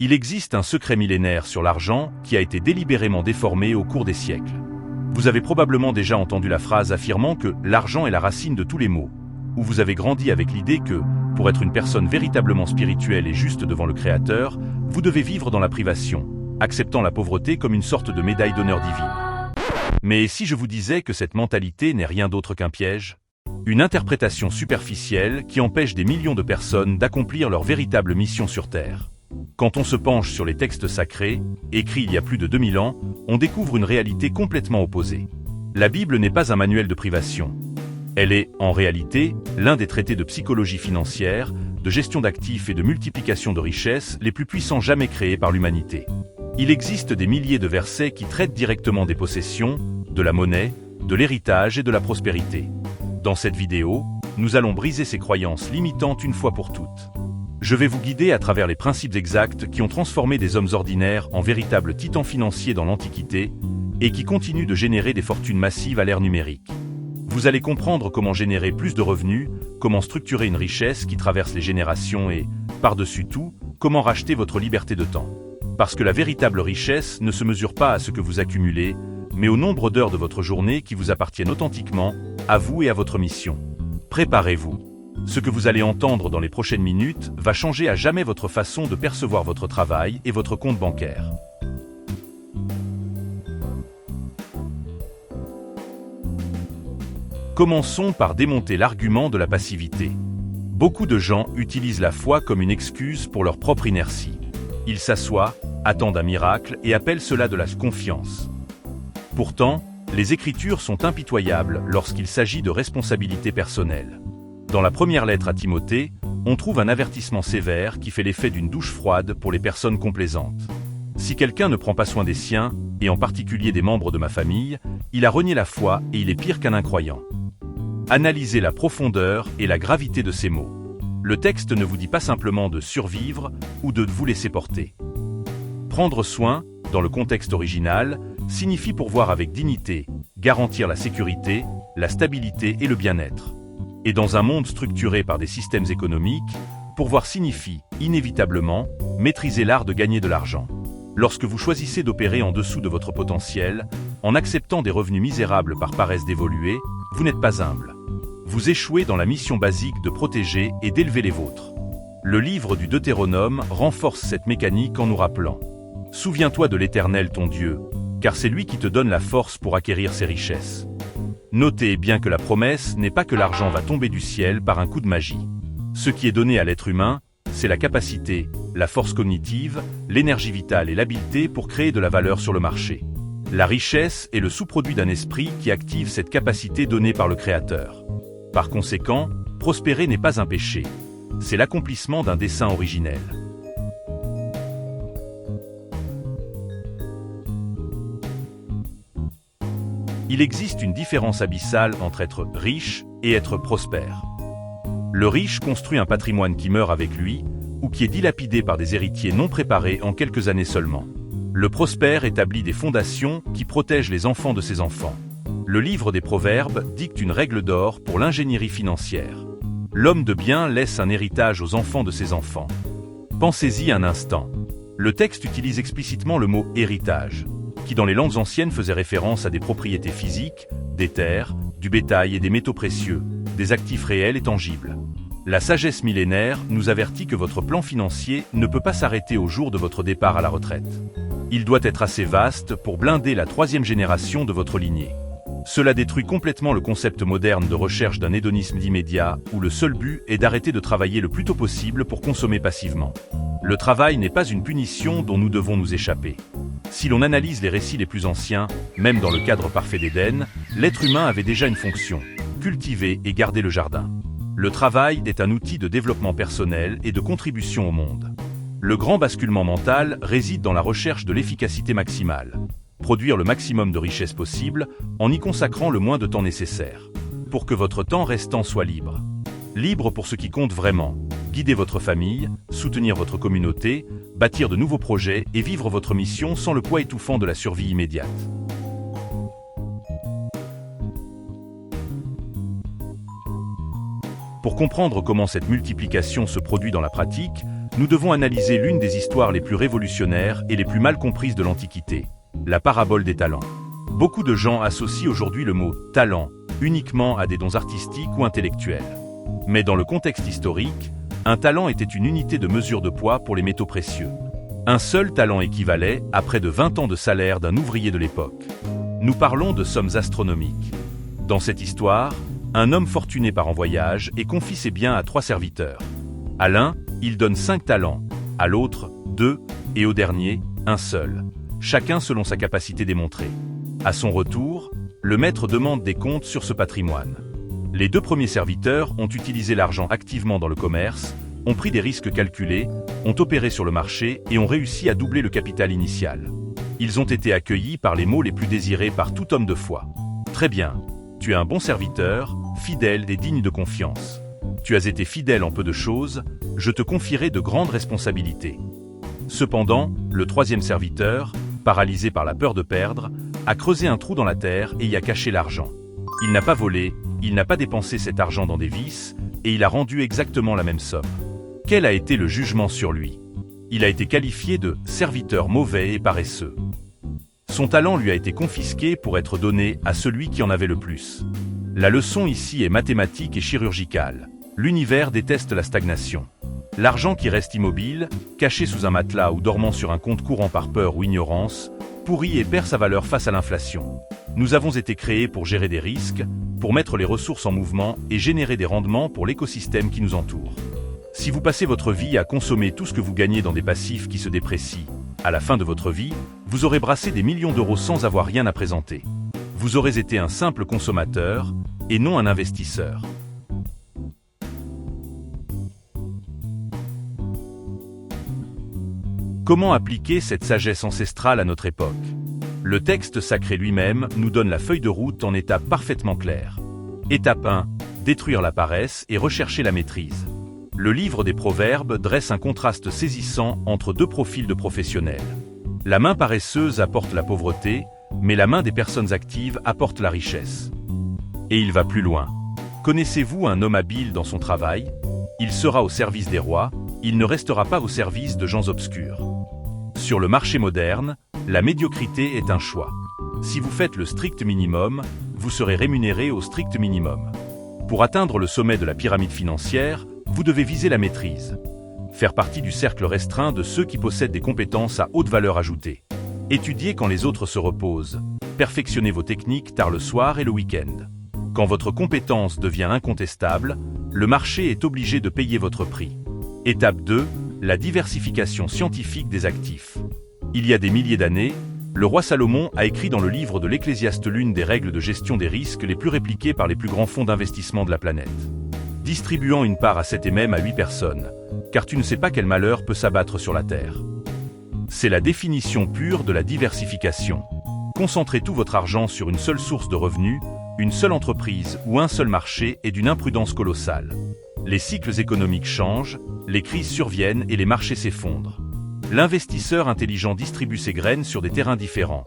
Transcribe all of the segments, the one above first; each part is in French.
Il existe un secret millénaire sur l'argent qui a été délibérément déformé au cours des siècles. Vous avez probablement déjà entendu la phrase affirmant que l'argent est la racine de tous les maux, ou vous avez grandi avec l'idée que, pour être une personne véritablement spirituelle et juste devant le Créateur, vous devez vivre dans la privation, acceptant la pauvreté comme une sorte de médaille d'honneur divine. Mais si je vous disais que cette mentalité n'est rien d'autre qu'un piège? Une interprétation superficielle qui empêche des millions de personnes d'accomplir leur véritable mission sur Terre. Quand on se penche sur les textes sacrés, écrits il y a plus de 2000 ans, on découvre une réalité complètement opposée. La Bible n'est pas un manuel de privation. Elle est, en réalité, l'un des traités de psychologie financière, de gestion d'actifs et de multiplication de richesses les plus puissants jamais créés par l'humanité. Il existe des milliers de versets qui traitent directement des possessions, de la monnaie, de l'héritage et de la prospérité. Dans cette vidéo, nous allons briser ces croyances limitantes une fois pour toutes. Je vais vous guider à travers les principes exacts qui ont transformé des hommes ordinaires en véritables titans financiers dans l'Antiquité et qui continuent de générer des fortunes massives à l'ère numérique. Vous allez comprendre comment générer plus de revenus, comment structurer une richesse qui traverse les générations et, par-dessus tout, comment racheter votre liberté de temps. Parce que la véritable richesse ne se mesure pas à ce que vous accumulez, mais au nombre d'heures de votre journée qui vous appartiennent authentiquement, à vous et à votre mission. Préparez-vous. Ce que vous allez entendre dans les prochaines minutes va changer à jamais votre façon de percevoir votre travail et votre compte bancaire. Commençons par démonter l'argument de la passivité. Beaucoup de gens utilisent la foi comme une excuse pour leur propre inertie. Ils s'assoient, attendent un miracle et appellent cela de la confiance. Pourtant, les Écritures sont impitoyables lorsqu'il s'agit de responsabilité personnelle. Dans la première lettre à Timothée, on trouve un avertissement sévère qui fait l'effet d'une douche froide pour les personnes complaisantes. Si quelqu'un ne prend pas soin des siens, et en particulier des membres de ma famille, il a renié la foi et il est pire qu'un incroyant. Analysez la profondeur et la gravité de ces mots. Le texte ne vous dit pas simplement de survivre ou de vous laisser porter. Prendre soin, dans le contexte original, signifie pourvoir avec dignité, garantir la sécurité, la stabilité et le bien-être. Et dans un monde structuré par des systèmes économiques, pourvoir signifie, inévitablement, maîtriser l'art de gagner de l'argent. Lorsque vous choisissez d'opérer en dessous de votre potentiel, en acceptant des revenus misérables par paresse d'évoluer, vous n'êtes pas humble. Vous échouez dans la mission basique de protéger et d'élever les vôtres. Le livre du Deutéronome renforce cette mécanique en nous rappelant « Souviens-toi de l'Éternel ton Dieu, car c'est lui qui te donne la force pour acquérir ses richesses. » Notez bien que la promesse n'est pas que l'argent va tomber du ciel par un coup de magie. Ce qui est donné à l'être humain, c'est la capacité, la force cognitive, l'énergie vitale et l'habileté pour créer de la valeur sur le marché. La richesse est le sous-produit d'un esprit qui active cette capacité donnée par le Créateur. Par conséquent, prospérer n'est pas un péché. C'est l'accomplissement d'un dessein originel. Il existe une différence abyssale entre être riche et être prospère. Le riche construit un patrimoine qui meurt avec lui, ou qui est dilapidé par des héritiers non préparés en quelques années seulement. Le prospère établit des fondations qui protègent les enfants de ses enfants. Le livre des Proverbes dicte une règle d'or pour l'ingénierie financière. L'homme de bien laisse un héritage aux enfants de ses enfants. Pensez-y un instant. Le texte utilise explicitement le mot « héritage », qui dans les langues anciennes faisait référence à des propriétés physiques, des terres, du bétail et des métaux précieux, des actifs réels et tangibles. La sagesse millénaire nous avertit que votre plan financier ne peut pas s'arrêter au jour de votre départ à la retraite. Il doit être assez vaste pour blinder la troisième génération de votre lignée. Cela détruit complètement le concept moderne de recherche d'un hédonisme immédiat où le seul but est d'arrêter de travailler le plus tôt possible pour consommer passivement. Le travail n'est pas une punition dont nous devons nous échapper. Si l'on analyse les récits les plus anciens, même dans le cadre parfait d'Éden, l'être humain avait déjà une fonction, cultiver et garder le jardin. Le travail est un outil de développement personnel et de contribution au monde. Le grand basculement mental réside dans la recherche de l'efficacité maximale. Produire le maximum de richesse possible en y consacrant le moins de temps nécessaire. Pour que votre temps restant soit libre. Libre pour ce qui compte vraiment. Guider votre famille, soutenir votre communauté, bâtir de nouveaux projets et vivre votre mission sans le poids étouffant de la survie immédiate. Pour comprendre comment cette multiplication se produit dans la pratique, nous devons analyser l'une des histoires les plus révolutionnaires et les plus mal comprises de l'Antiquité, la parabole des talents. Beaucoup de gens associent aujourd'hui le mot « talent » uniquement à des dons artistiques ou intellectuels. Mais dans le contexte historique, un talent était une unité de mesure de poids pour les métaux précieux. Un seul talent équivalait à près de 20 ans de salaire d'un ouvrier de l'époque. Nous parlons de sommes astronomiques. Dans cette histoire, un homme fortuné part en voyage et confie ses biens à 3 serviteurs. À l'un, il donne 5 talents, à l'autre, 2, et au dernier, 1 seul, chacun selon sa capacité démontrée. À son retour, le maître demande des comptes sur ce patrimoine. Les 2 premiers serviteurs ont utilisé l'argent activement dans le commerce, ont pris des risques calculés, ont opéré sur le marché et ont réussi à doubler le capital initial. Ils ont été accueillis par les mots les plus désirés par tout homme de foi. Très bien, tu es un bon serviteur, fidèle et digne de confiance. Tu as été fidèle en peu de choses, je te confierai de grandes responsabilités. Cependant, le 3e serviteur, paralysé par la peur de perdre, a creusé un trou dans la terre et y a caché l'argent. Il n'a pas volé, il n'a pas dépensé cet argent dans des vices, et il a rendu exactement la même somme. Quel a été le jugement sur lui? Il a été qualifié de « serviteur mauvais et paresseux ». Son talent lui a été confisqué pour être donné à celui qui en avait le plus. La leçon ici est mathématique et chirurgicale. L'univers déteste la stagnation. L'argent qui reste immobile, caché sous un matelas ou dormant sur un compte courant par peur ou ignorance, pourrit et perd sa valeur face à l'inflation. Nous avons été créés pour gérer des risques, pour mettre les ressources en mouvement et générer des rendements pour l'écosystème qui nous entoure. Si vous passez votre vie à consommer tout ce que vous gagnez dans des passifs qui se déprécient, à la fin de votre vie, vous aurez brassé des millions d'euros sans avoir rien à présenter. Vous aurez été un simple consommateur, et non un investisseur. Comment appliquer cette sagesse ancestrale à notre époque? Le texte sacré lui-même nous donne la feuille de route en étapes parfaitement claires. Étape 1. Détruire la paresse et rechercher la maîtrise. Le livre des Proverbes dresse un contraste saisissant entre 2 profils de professionnels. La main paresseuse apporte la pauvreté, mais la main des personnes actives apporte la richesse. Et il va plus loin. Connaissez-vous un homme habile dans son travail? Il sera au service des rois, il ne restera pas au service de gens obscurs. Sur le marché moderne, la médiocrité est un choix. Si vous faites le strict minimum, vous serez rémunéré au strict minimum. Pour atteindre le sommet de la pyramide financière, vous devez viser la maîtrise. Faire partie du cercle restreint de ceux qui possèdent des compétences à haute valeur ajoutée. Étudiez quand les autres se reposent. Perfectionnez vos techniques tard le soir et le week-end. Quand votre compétence devient incontestable, le marché est obligé de payer votre prix. Étape 2. La diversification scientifique des actifs. Il y a des milliers d'années, le roi Salomon a écrit dans le livre de l'Ecclésiaste l'une des règles de gestion des risques les plus répliquées par les plus grands fonds d'investissement de la planète. Distribuant une part à 7 et même à 8 personnes, car tu ne sais pas quel malheur peut s'abattre sur la terre. C'est la définition pure de la diversification. Concentrez tout votre argent sur une seule source de revenus, une seule entreprise ou un seul marché est d'une imprudence colossale. Les cycles économiques changent, les crises surviennent et les marchés s'effondrent. L'investisseur intelligent distribue ses graines sur des terrains différents.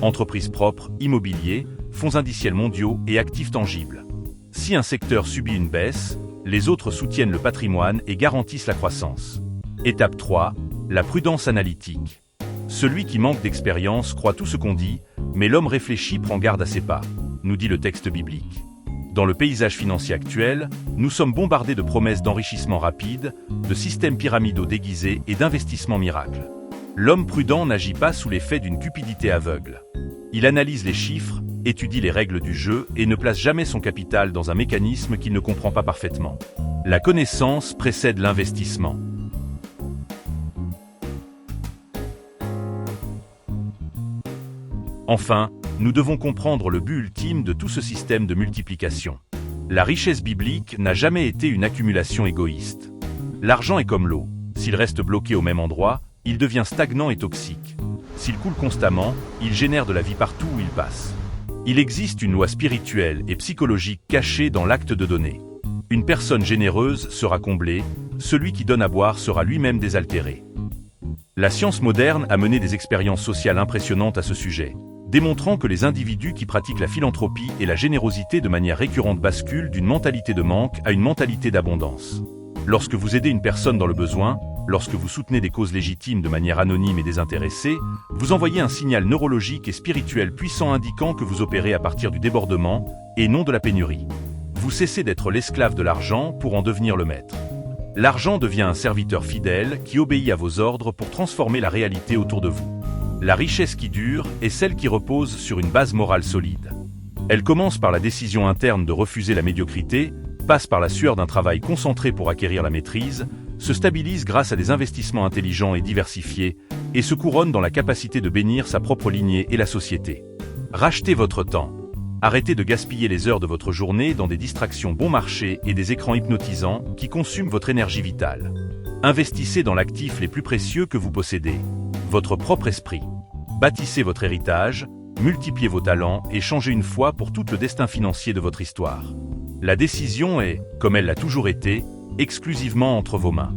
Entreprises propres, immobilier, fonds indiciels mondiaux et actifs tangibles. Si un secteur subit une baisse, les autres soutiennent le patrimoine et garantissent la croissance. Étape 3. La prudence analytique. Celui qui manque d'expérience croit tout ce qu'on dit, mais l'homme réfléchi prend garde à ses pas, nous dit le texte biblique. Dans le paysage financier actuel, nous sommes bombardés de promesses d'enrichissement rapide, de systèmes pyramidaux déguisés et d'investissements miracles. L'homme prudent n'agit pas sous l'effet d'une cupidité aveugle. Il analyse les chiffres, étudie les règles du jeu et ne place jamais son capital dans un mécanisme qu'il ne comprend pas parfaitement. La connaissance précède l'investissement. Enfin, nous devons comprendre le but ultime de tout ce système de multiplication. La richesse biblique n'a jamais été une accumulation égoïste. L'argent est comme l'eau. S'il reste bloqué au même endroit, il devient stagnant et toxique. S'il coule constamment, il génère de la vie partout où il passe. Il existe une loi spirituelle et psychologique cachée dans l'acte de donner. Une personne généreuse sera comblée, celui qui donne à boire sera lui-même désaltéré. La science moderne a mené des expériences sociales impressionnantes à ce sujet, démontrant que les individus qui pratiquent la philanthropie et la générosité de manière récurrente basculent d'une mentalité de manque à une mentalité d'abondance. Lorsque vous aidez une personne dans le besoin, Lorsque vous soutenez des causes légitimes de manière anonyme et désintéressée, vous envoyez un signal neurologique et spirituel puissant indiquant que vous opérez à partir du débordement et non de la pénurie. Vous cessez d'être l'esclave de l'argent pour en devenir le maître. L'argent devient un serviteur fidèle qui obéit à vos ordres pour transformer la réalité autour de vous. La richesse qui dure est celle qui repose sur une base morale solide. Elle commence par la décision interne de refuser la médiocrité, passe par la sueur d'un travail concentré pour acquérir la maîtrise, se stabilise grâce à des investissements intelligents et diversifiés, et se couronne dans la capacité de bénir sa propre lignée et la société. Rachetez votre temps. Arrêtez de gaspiller les heures de votre journée dans des distractions bon marché et des écrans hypnotisants qui consument votre énergie vitale. Investissez dans l'actif les plus précieux que vous possédez, votre propre esprit. Bâtissez votre héritage, multipliez vos talents et changez une fois pour toutes le destin financier de votre histoire. La décision est, comme elle l'a toujours été, exclusivement entre vos mains.